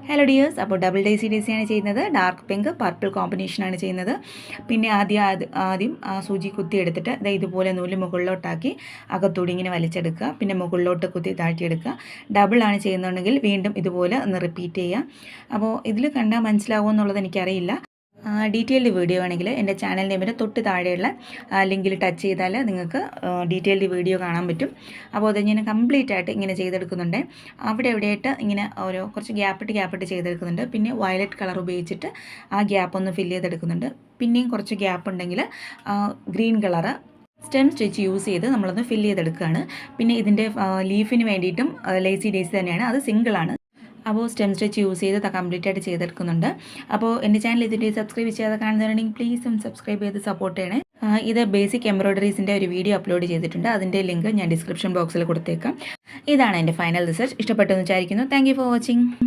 Hello dears, അപ്പോൾ double daisy ഡേസിയാണ് ചെയ്യുന്നത്. Dark pink purple കോമ്പിനേഷനാണ് ചെയ്യുന്നത്. പിന്നെ ആദ്യം ആ സൂചി കുത്തി എടുത്തിട്ട് ഇതുപോലെ നൂല് മുകളിലോട്ടാക്കി അകത്തൂടി ഇങ്ങനെ വലിച്ചെടുക്കുക. പിന്നെ മുകളിലോട്ട് കുത്തി താഴ്ത്തിയെടുക്കുക. ഡബിളാണ് ചെയ്യുന്നുണ്ടെങ്കിൽ വീണ്ടും ഇതുപോലെ ഒന്ന് റിപ്പീറ്റ് ചെയ്യുക. അപ്പോൾ ഇതിൽ കണ്ടാൽ മനസ്സിലാവുമോ എന്നുള്ളത് എനിക്കറിയില്ല. ഡീറ്റെയിൽഡ് വീഡിയോ ആണെങ്കിൽ എൻ്റെ ചാനൽ നെയിമിന് തൊട്ട് താഴെയുള്ള ലിങ്കിൽ ടച്ച് ചെയ്താൽ നിങ്ങൾക്ക് ഡീറ്റെയിൽഡ് വീഡിയോ കാണാൻ പറ്റും. അപ്പോൾ അത് ഞാൻ കംപ്ലീറ്റ് ആയിട്ട് ഇങ്ങനെ ചെയ്തെടുക്കുന്നുണ്ട്. അവിടെ എവിടെയായിട്ട് ഇങ്ങനെ ഓരോ കുറച്ച് ഗ്യാപ്പിട്ട് ചെയ്തെടുക്കുന്നുണ്ട്. പിന്നെ വയലറ്റ് കളർ ഉപയോഗിച്ചിട്ട് ആ ഗ്യാപ്പ് ഒന്ന് ഫില്ല് ചെയ്തെടുക്കുന്നുണ്ട്. പിന്നെയും കുറച്ച് ഗ്യാപ്പ് ഉണ്ടെങ്കിൽ green colour stem stitch use ചെയ്ത് നമ്മളൊന്ന് ഫില്ല് ചെയ്തെടുക്കുകയാണ്. പിന്നെ ഇതിൻ്റെ ലീഫിന് വേണ്ടിയിട്ടും ലേസി ഡേസി തന്നെയാണ്, അത് സിംഗിളാണ്. അപ്പോൾ സ്റ്റെം സ്റ്റിച്ച് യൂസ് ചെയ്ത് കംപ്ലീറ്റ് ആയിട്ട് ചെയ്തെടുക്കുന്നുണ്ട്. അപ്പോൾ എൻ്റെ ചാനൽ ഇതിൻ്റെ സബ്സ്ക്രൈബ് ചെയ്യാതെ കാണുന്നവരുണ്ടെങ്കിൽ പ്ലീസ് ഒന്ന് സബ്സ്ക്രൈബ് ചെയ്ത് സപ്പോർട്ട് ചെയ്യണേ. ഇത് ബേസിക് എംബ്രോയ്ഡറീസിൻ്റെ ഒരു വീഡിയോ അപ്ലോഡ് ചെയ്തിട്ടുണ്ട്. അതിൻ്റെ ലിങ്ക് ഞാൻ ഡിസ്ക്രിപ്ഷൻ ബോക്സിൽ കൊടുത്തേക്കാം. ഇതാണ് എൻ്റെ ഫൈനൽ റിസൾട്ട്. ഇഷ്ടപ്പെട്ടെന്ന് വിചാരിക്കുന്നു. Thank you for watching.